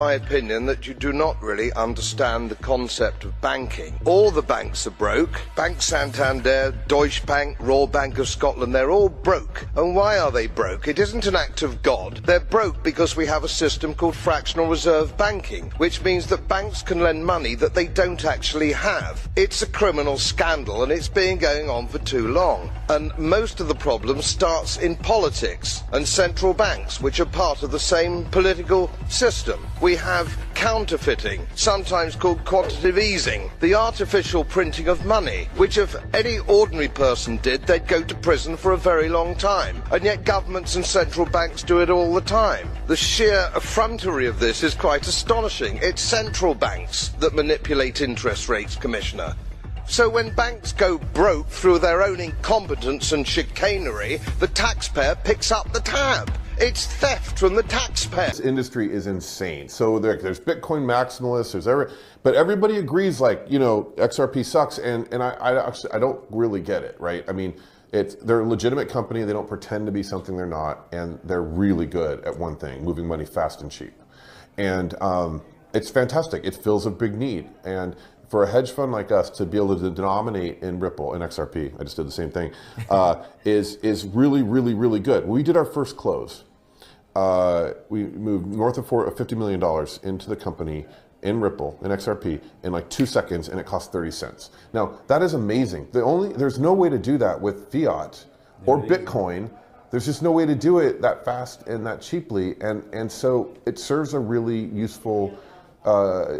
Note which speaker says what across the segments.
Speaker 1: My opinion that you do not really understand the concept of banking. All the banks are broke. Bank Santander, Deutsche Bank, Royal Bank of Scotland, they're all broke. And why are they broke? It isn't an act of God. They're broke because we have a system called fractional reserve banking, which means that banks can lend money that they don't actually have. It's a criminal scandal and it's been going on for too long. And most of the problem starts in politics and central banks, which are part of the same political system. We have counterfeiting, sometimes called quantitative easing, the artificial printing of money, which if any ordinary person did, they'd go to prison for a very long time. And yet governments and central banks do it all the time. The sheer effrontery of this is quite astonishing. It's central banks that manipulate interest rates, Commissioner. So when banks go broke through their own incompetence and chicanery, the taxpayer picks up the tab. It's theft from the taxpayer.
Speaker 2: This industry is insane. So there's Bitcoin maximalists, but everybody agrees, like, you know, XRP sucks, and I don't really get it, right? I mean, they're a legitimate company. They don't pretend to be something they're not, and they're really good at one thing: moving money fast and cheap. And it's fantastic. It fills a big need. And for a hedge fund like us to be able to denominate in Ripple and XRP, I just did the same thing, is really, really, really good. We did our first close. We moved north of $50 million into the company in Ripple and XRP in like 2 seconds, and it cost 30 cents. Now that is amazing. There's no way to do that with fiat or Bitcoin. There's just no way to do it that fast and that cheaply, and so it serves a really useful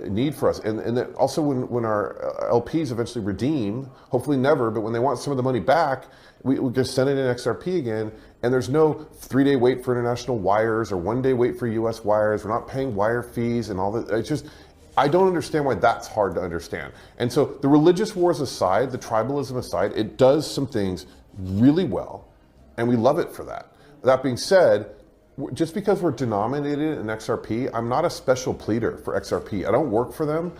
Speaker 2: need for us. And then also when our LPs eventually redeem, hopefully never, but when they want some of the money back, we just send it in XRP again, and there's no 3-day wait for international wires or 1-day wait for US wires. We're not paying wire fees and all that. It's just, I don't understand why that's hard to understand. And so the religious wars aside, the tribalism aside, it does some things really well, and we love it for that. That being said, just because we're denominated in XRP, I'm not a special pleader for XRP. I don't work for them.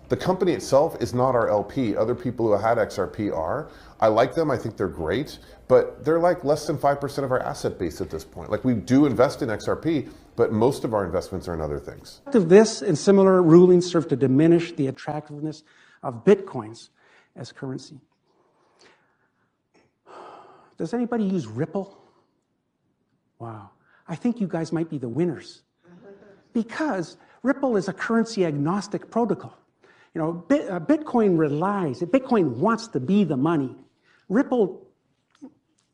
Speaker 2: The company itself is not our LP. Other people who had XRP are. I like them. I think they're great, but they're like less than 5% of our asset base at this point. Like, we do invest in XRP, but most of our investments are in other things.
Speaker 3: This and similar rulings serve to diminish the attractiveness of Bitcoins as currency. Does anybody use Ripple? Wow. I think you guys might be the winners, because Ripple is a currency agnostic protocol. You know, Bitcoin wants to be the money. Ripple,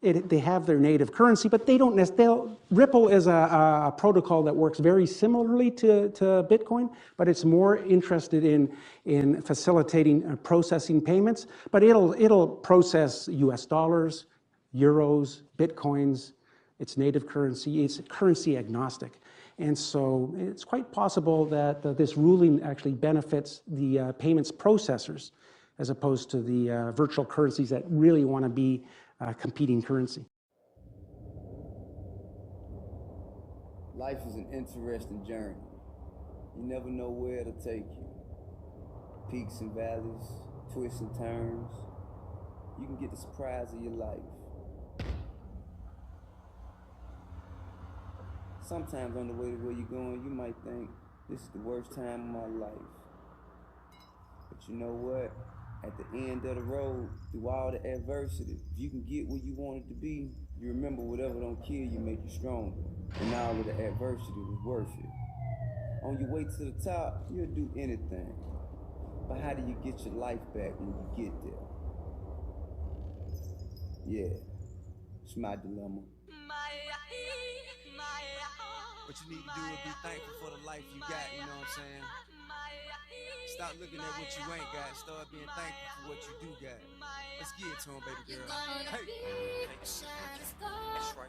Speaker 3: they have their native currency, but they don't necessarily. Ripple is a protocol that works very similarly to Bitcoin, but it's more interested in facilitating processing payments. But it'll process US dollars, euros, Bitcoins. It's native currency. It's currency agnostic. And so it's quite possible that this ruling actually benefits the payments processors as opposed to the virtual currencies that really want to be competing currency.
Speaker 4: Life is an interesting journey. You never know where it'll take you. Peaks and valleys, twists and turns. You can get the surprise of your life. Sometimes on the way to where you're going, you might think, this is the worst time of my life. But you know what? At the end of the road, through all the adversity, if you can get where you wanted to be, you remember whatever don't kill you make you stronger. And all of the adversity was worth it. On your way to the top, you'll do anything. But how do you get your life back when you get there? Yeah, it's my dilemma.
Speaker 5: What you need to do is be thankful for the life you got, you know what I'm saying? Stop looking at what you ain't got, start being thankful for what you do got. Let's get it to him, baby girl. Hey! That's right.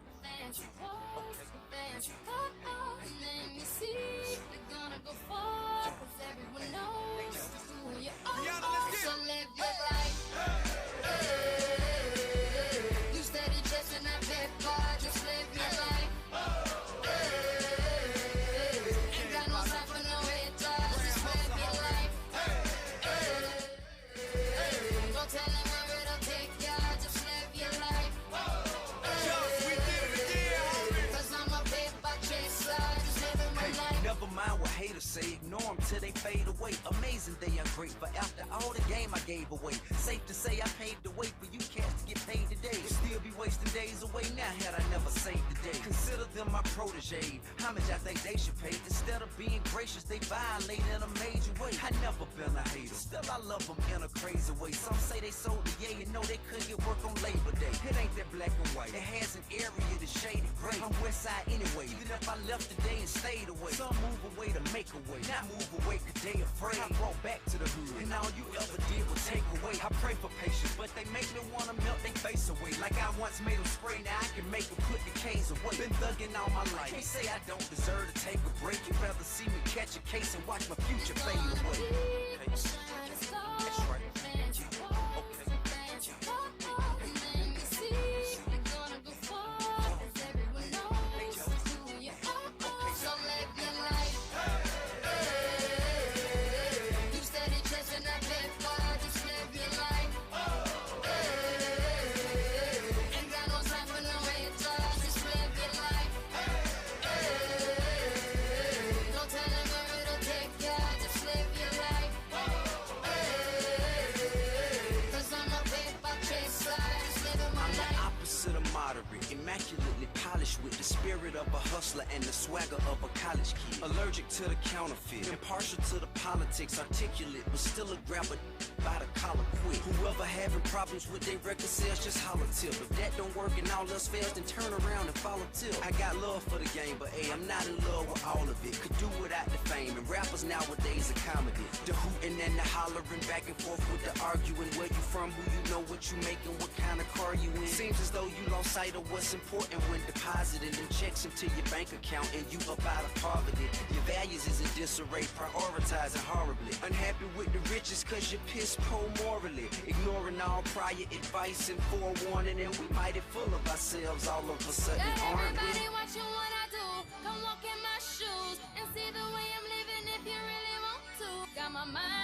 Speaker 5: Never mind what haters
Speaker 6: ignore them till they fade away. Amazing they are great, but after all the game I gave away. Safe to say I paved the way for you cats to get paid today. Still be wasting days away now had I never saved the day. Consider them my protege. How much I think they should pay? Instead of being gracious, they violate in a major way. I never been a hater, still I love them in a crazy way. Some say they sold the yay and know they couldn't get work on Labor Day. It ain't that black and white, it has an area that's shaded gray. I'm west side anyway, even if I left today and stayed away. Some move away to make a way, not move away cause they afraid. I brought back to the hood, and all you ever did was take away. I pray for patience, but they make me wanna melt their face away. Like I once made them spray, now I can make them put the K's away. Been thugging all my life, can't say I don't deserve to take a break. You'd rather see me catch a case and watch my future fade away. That's right. Immaculately polished with the spirit of a hustler and the swagger of a college kid. Allergic to the counterfeit, impartial to the politics, articulate, but still a grabber by the collar quick. Whoever having problems with their record sales, just holler tip. If that don't work and all else fails, then turn around and follow tip. I got love for the game, but hey, I'm not in love with all of it. Could do without the fame, and rappers nowadays are comedy. The hooting and the hollering, back and forth with the arguing. Where you from, who you know, what you making, what kind of car you in. Seems as though you lost sight of what's important when depositing them checks into your bank account and you up out of poverty. Your values is in disarray, prioritizing horribly. Unhappy with the riches cause you're piss poor morally. Ignoring all prior advice and forewarning, and we mighty full of ourselves all of a sudden, aren't we?
Speaker 7: Everybody watching what I do. Come walk in my shoes and see the way I'm living if you really want to. Got my mind